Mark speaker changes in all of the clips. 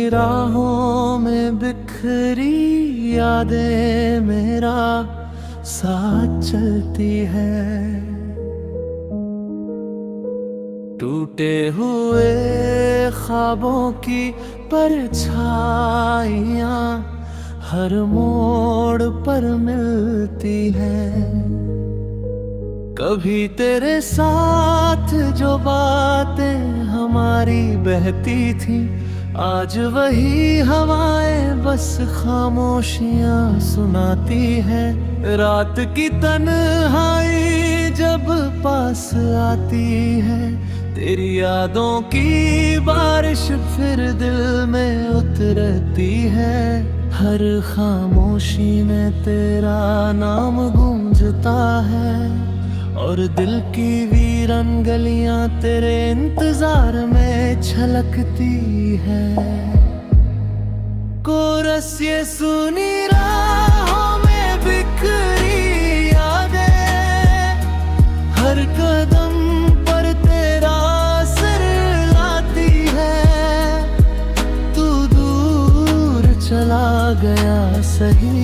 Speaker 1: राहों में बिखरी यादें मेरा साथ चलती है। टूटे हुए ख्वाबों की परछाइयाँ हर मोड़ पर मिलती हैं। कभी तेरे साथ जो बातें हमारी बहती थी, आज वही हवाएं बस खामोशियां सुनाती है। रात की तन्हाई जब पास आती है, तेरी यादों की बारिश फिर दिल में उतरती है। हर खामोशी में तेरा नाम गूंजता है और दिल की वीरन गलियां तेरे इंतजार में छलकती है। कोरस ये सुनी राहों में बिखरी यादें, हर कदम पर तेरा असर लाती है। तू दूर चला गया सही,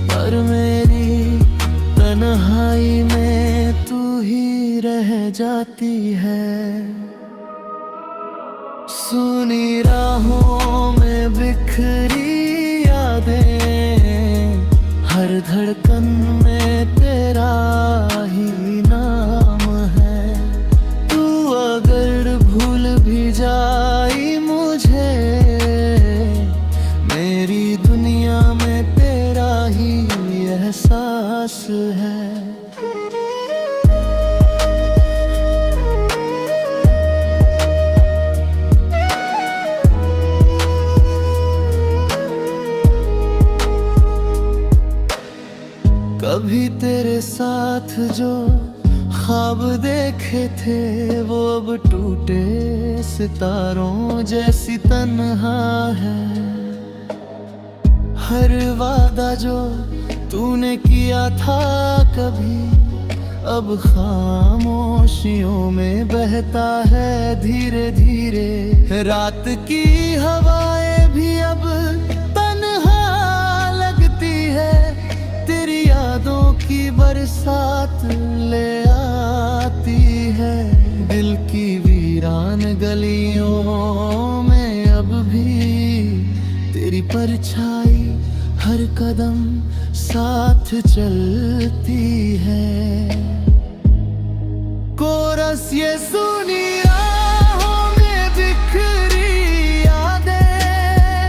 Speaker 1: पर मेरी तन्हाई में तू ही रह जाती है। सुनी राहों में बिखरी यादें, हर धड़कन में तेरा ही नाम है। तू अगर भूल भी जाई मुझे, मेरी दुनिया में तेरा ही एहसास है। कभी तेरे साथ जो ख्वाब देखे थे, वो अब टूटे सितारों जैसी तन्हा है। हर वादा जो तूने किया था कभी, अब खामोशियों में बहता है धीरे धीरे। रात की हवाएं भी अब तन्हा लगती है, तेरी यादों की बरसात ले आती है। दिल की वीरान गलियों में अब भी तेरी परछाई हर कदम साथ चलती है। कोरस ये सुनी राहों में बिखरी यादें,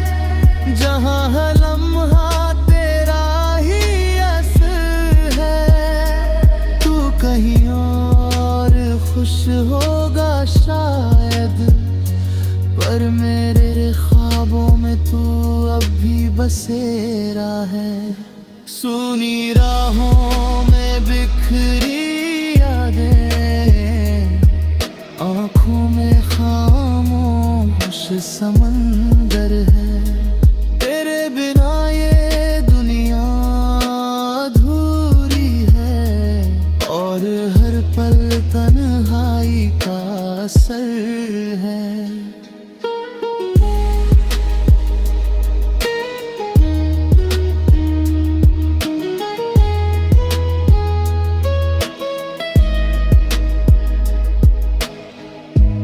Speaker 1: जहां हर लम्हा तेरा ही असर है। तू कहीं और खुश होगा शायद, पर मेरे ख्वाबों में तू अब भी बसेरा है। सुनी राहों में बिखरी यादें, आँखों में खामोश समंदर है। तेरे बिना ये दुनिया अधूरी है, और हर पल तन्हाई का असर है।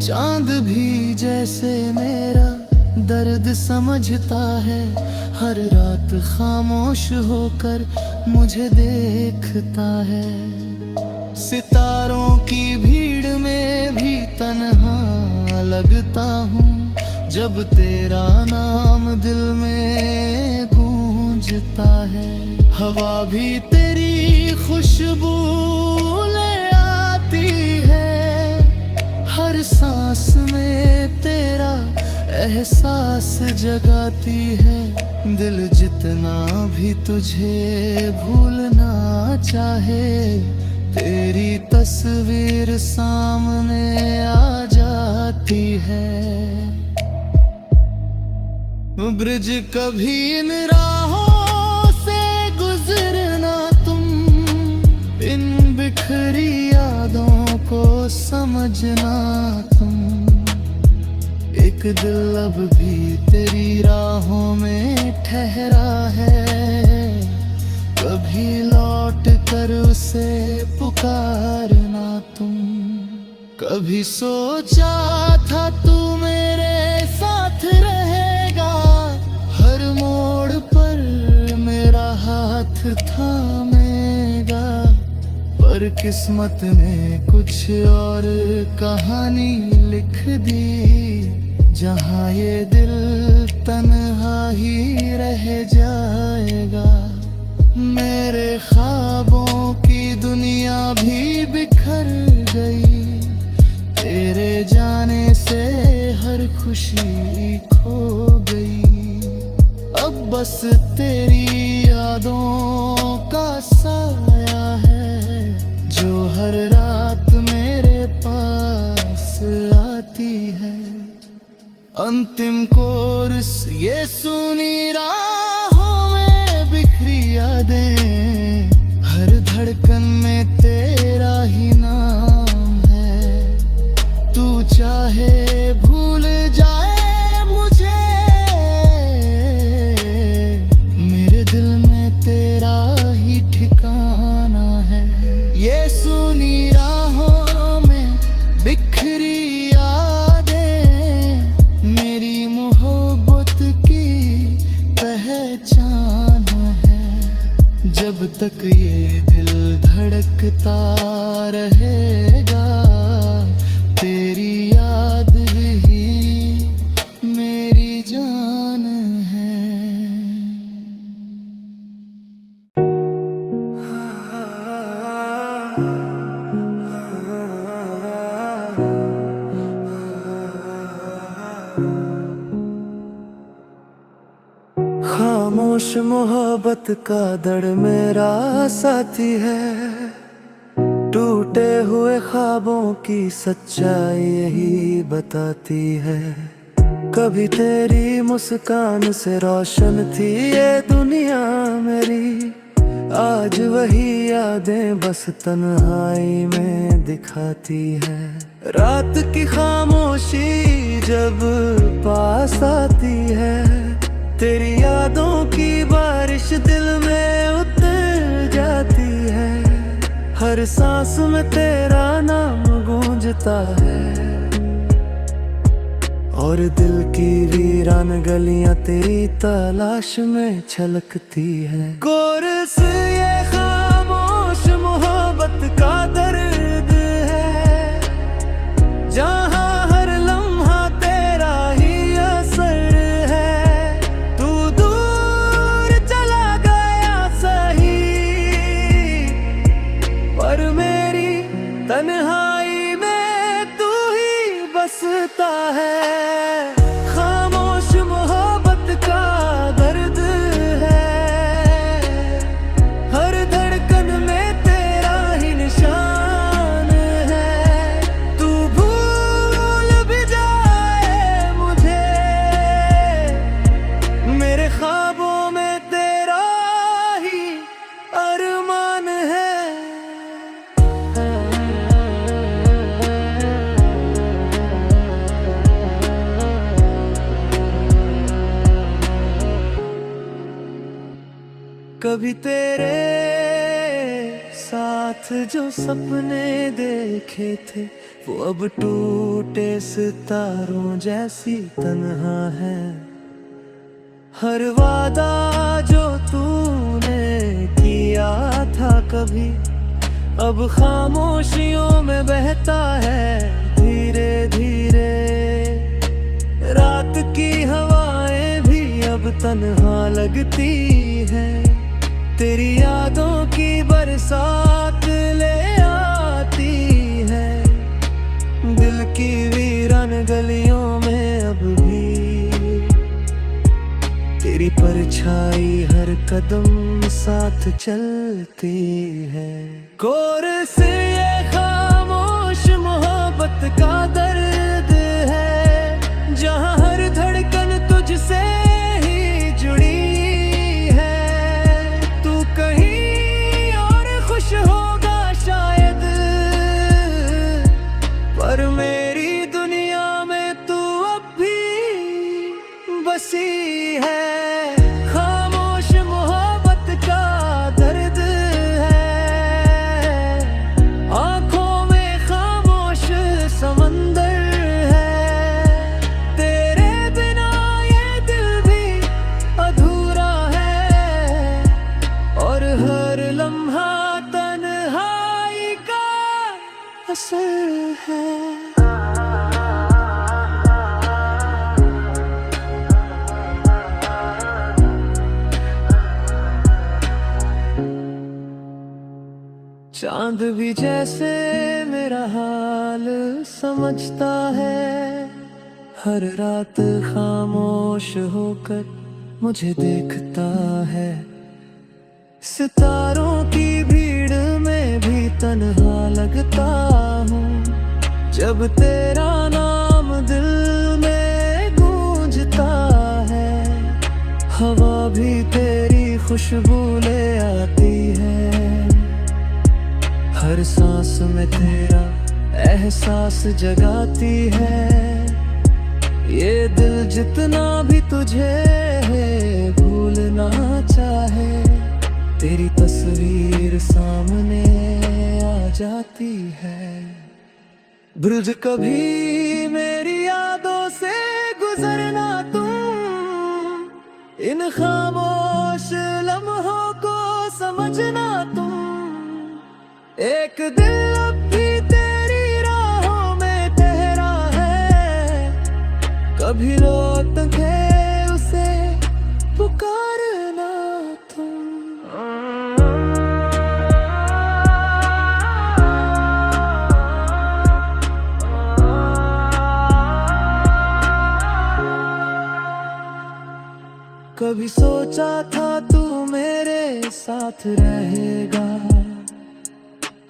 Speaker 1: चांद भी जैसे मेरा दर्द समझता है, हर रात खामोश होकर मुझे देखता है। सितारों की भीड़ में भी तन्हा लगता हूँ, जब तेरा नाम दिल में गूंजता है। हवा भी तेरी खुशबू ले आती है, हर सांस में तेरा एहसास जगाती है। दिल जितना भी तुझे भूलना चाहे, तेरी तस्वीर सामने आ जाती है। ब्रिज कभी इन राहों से गुजरना तुम, इन बिखरी यादों को समझना तुम। एक एक दिल अब भी तेरी राहों में ठहरा है, कभी लौट कर उसे पुकारना तुम। कभी सोचा था तू मेरे साथ रहेगा, हर मोड़ पर मेरा हाथ थामेगा, पर किस्मत ने कुछ और कहानी लिख दी, जहाँ ये दिल तन्हा ही रह जाएगा। मेरे ख्वाबों की दुनिया भी बिखर गई, तेरे जाने से हर खुशी खो गई। अब बस तेरी यादों का साया है, जो हर रात मेरे पास आती है। अंतिम कोर्स ये सुनी राहों में बिखरी यादें, हर धड़कन में तेरा ही नाम है। तू चाहे भूल जाए मुझे, मेरे दिल में तेरा ही ठिकाना है। ये सुनी राहों में बिखरी यादें, मेरी मोहब्बत की पहचान है। जब तक ये दिल धड़कता रहेगा, तेरी याद ही मेरी जान है।
Speaker 2: खामोश मोहब्बत का दर्द मेरा साथी है, टूटे हुए ख्वाबों की सच्चाई यही बताती है। कभी तेरी मुस्कान से रोशन थी ये दुनिया मेरी, आज वही यादें बस तन्हाई में दिखाती है। रात की खामोशी जब पास आती है, तेरी यादों की बारिश दिल में उतर जाती है। हर सांस में तेरा नाम गूंजता है, और दिल की वीरान गलियां तेरी तलाश में छलकती है। कोरस ये खामोश मोहब्बत का दर्द है, जहां हर लम्हा तेरा ही असर है। तू दूर चला गया सही, पर मेरी तन्हाई में तू ही बसता है। खामोश मोहब्बत का दर्द है, हर धड़कन में तेरा ही निशान है। तू भूल भी जाए मुझे, मेरे ख्वाबों में तेरा ही अरमान है। कभी तेरे साथ जो सपने देखे थे, वो अब टूटे सितारों जैसी तन्हा है। हर वादा जो तूने किया था कभी, अब खामोशियों में बहता है धीरे धीरे। रात की हवाएं भी अब तन्हा लगती है, तेरी यादों की बरसात ले आती है। दिल की वीरान गलियों में अब भी तेरी परछाई हर कदम साथ चलती है। कोरस ये खामोश मोहब्बत का दर्द है, जहां हर धड़कन तुझसे ही जुड़ी है। तू कहीं और खुश होगा शायद, पर मेरी दुनिया में तू अब भी असर है। चांद भी जैसे मेरा हाल समझता है, हर रात खामोश होकर मुझे देखता है। सितारों की भीड़ में भी तन्हा लगता हूँ, जब तेरा नाम दिल में गूंजता है। हवा भी तेरी खुशबू ले आती है, हर सांस में तेरा एहसास जगाती है। ये दिल जितना भी तुझे भूलना चाहे, तेरी तस्वीर सामने आ जाती है। ब्रिज कभी मेरी यादों से गुजरना तुम, इन खामोश लम्हों को समझना तुम। एक दिल अब भी तेरी राहों में ठहरा है, कभी लौट के उसे पुकारना तुम। कभी सोचा था तू मेरे साथ रहेगा,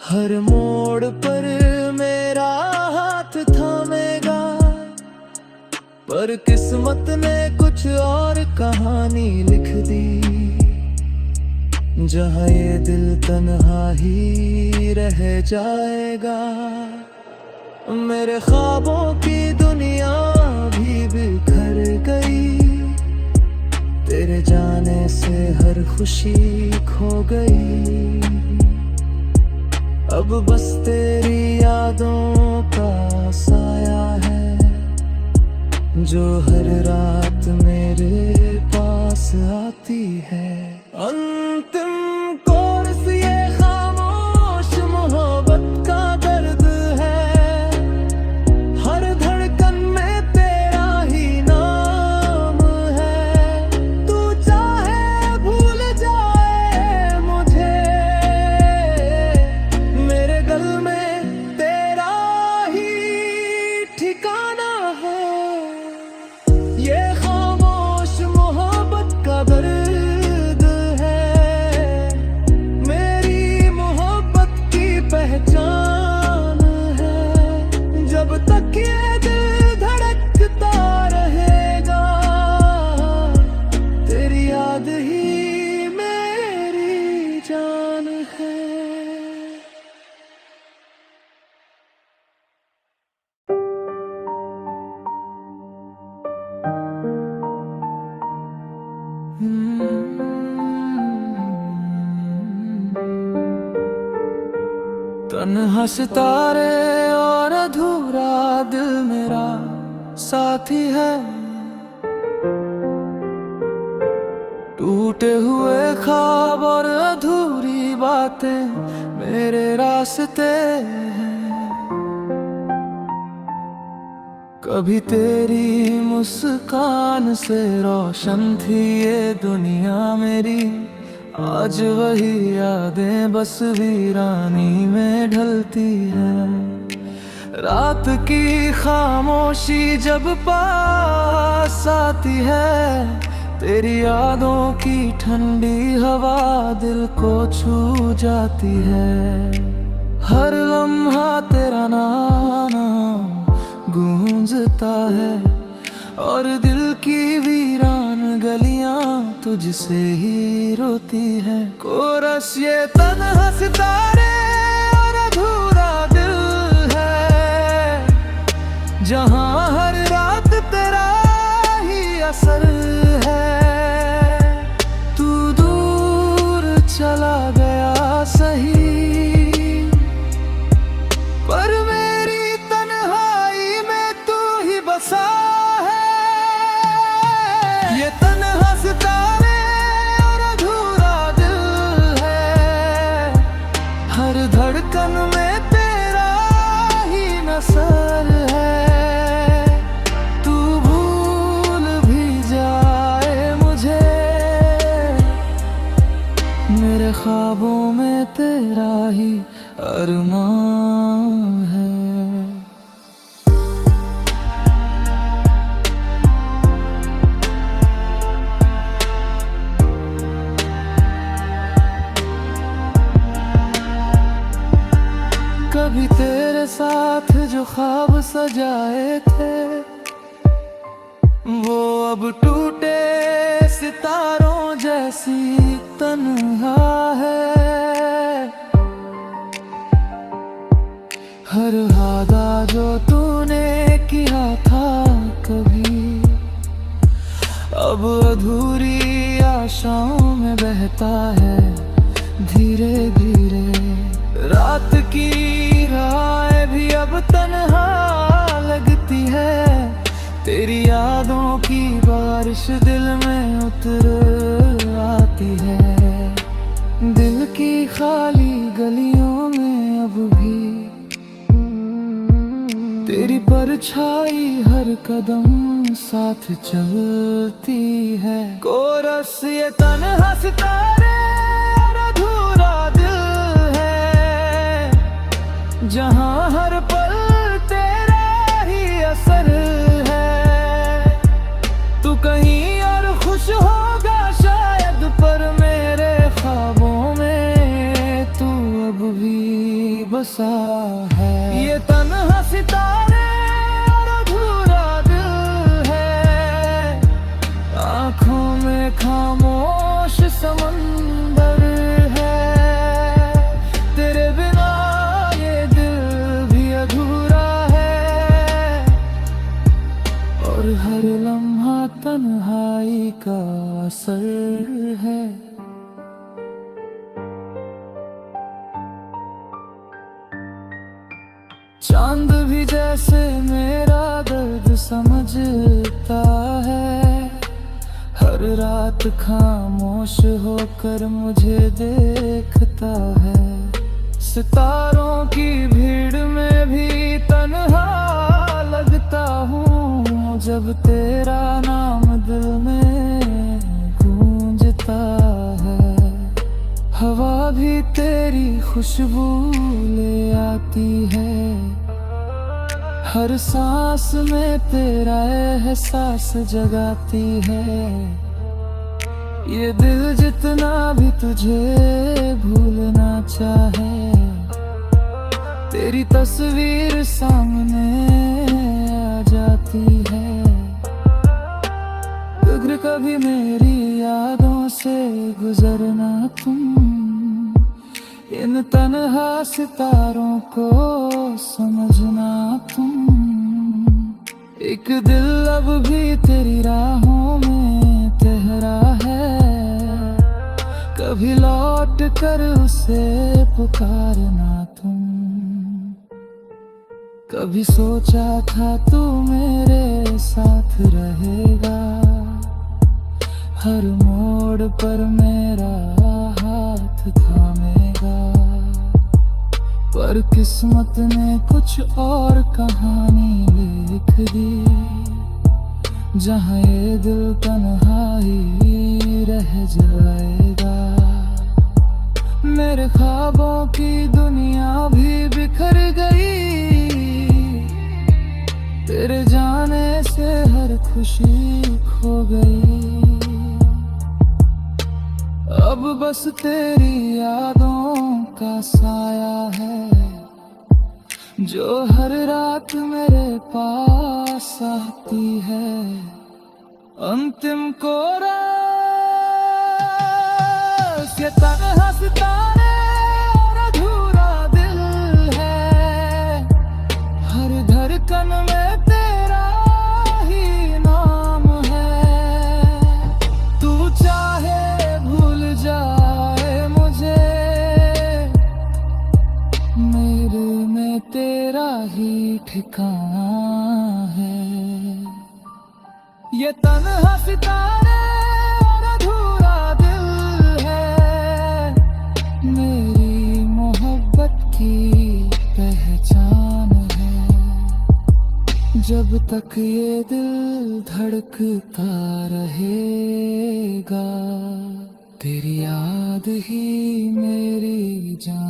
Speaker 2: हर मोड़ पर मेरा हाथ थामेगा। पर किस्मत ने कुछ और कहानी लिख दी, जहाँ ये दिल तन्हा ही रह जाएगा। मेरे ख्वाबों की दुनिया भी बिखर गई, तेरे जाने से हर खुशी खो गई। अब बस तेरी यादों का साया है, जो हर रात मेरे पास आती है। अंतिम कोर्स ये खामोश मोहब्बत का दर्द है, हर धड़कन में तेरा ही नाम है। तू चाहे भूल जाए मुझे, मेरे गल में तेरा ही ठिकाना है। ये खामोश मोहब्बत का दर्द है, मेरी मोहब्बत की पहचान है। जब तक ये दिल धड़कता रहेगा, तेरी याद ही मेरी जान है। तन्हा सितारे और अधूरा दिल मेरा साथी है, टूटे हुए ख्वाब और अधूरी बातें मेरे रास्ते हैं। कभी तेरी मुस्कान से रोशन थी ये दुनिया मेरी, आज वही यादें बस वीरानी में ढलती है। रात की खामोशी जब पास आती है, तेरी यादों की ठंडी हवा दिल को छू जाती है। हर लम्हा तेरा नाम गूंजता है, और दिल की वीरान गलियां तुझसे ही रोती है। कोरस ये तन्हा सितारे और अधूरा दिल है, जहां हर रात तेरा ही असर है। तू दूर चला गया सही, पर मेरी तन्हाई में तू ही बसा है। ये तन्हा सितारे और अधूरा दिल है, हर धड़कन में तेरा मेरे ख्वाबों में तेरा ही अरमान है। कभी तेरे साथ जो ख्वाब सजाए थे वो अब टूटे सितारों जैसी तन्हा है। हर वादा जो तूने किया था कभी अब अधूरी आशाओं में बहता है धीरे धीरे। रात की राहें भी अब तन्हा लगती है, तेरी यादों की बारिश दिल में उतर आती है। दिल की खाली गलियों में अब भी तेरी परछाई हर कदम साथ चलती है। कोरस ये तन्हा सितारे और अधूरा दिल है, जहां हर पल तेरा ही असर है। तू कहीं और खुश होगा शायद, पर मेरे ख्वाबों में तू अब भी बसा है। ये तन्हा सितारे और अधूरा दिल है, आँखों में खामोश समंदर है। तेरे बिना ये दिल भी अधूरा है, और हर लम्हा तन्हाई का असर है। चांद भी जैसे मेरा दर्द समझता है, हर रात खामोश होकर मुझे देखता है। सितारों की भीड़ में भी तन्हा लगता हूँ, जब तेरा नाम दिल में गूंजता है। हवा भी तेरी खुशबू ले आती है, हर सांस में तेरा एहसास जगाती है। ये दिल जितना भी तुझे भूलना चाहे, तेरी तस्वीर सामने आ जाती है। अगर कभी मेरी यादों से गुजरना तुम, इन तन्हा सितारों को समझना तुम। एक दिल अब भी तेरी राहों में ठहरा है, कभी लौट कर उसे पुकारना तुम। कभी सोचा था तू मेरे साथ रहेगा, हर मोड़ पर मेरा हाथ थामेगा। पर किस्मत ने कुछ और कहानी लिख दी, जहाँ ये दिल तन्हा ही रह जाएगा। मेरे ख्वाबों की दुनिया भी बिखर गई, तेरे जाने से हर खुशी खो गई। अब बस तेरी यादों का साया है, जो हर रात मेरे पास आती है। अंतिम कोरस ये तन्हा सितारे और अधूरा दिल है, हर धड़कन में तेरा ही नाम है। तू चाहे भूल जाए मुझे, मेरे में तेरा ही ठिकाना है। ये तन्हा सितारे और अधूरा दिल है, मेरी मोहब्बत की पहचान है। जब तक ये दिल धड़कता रहेगा, तेरी याद
Speaker 1: याद ही मेरी जान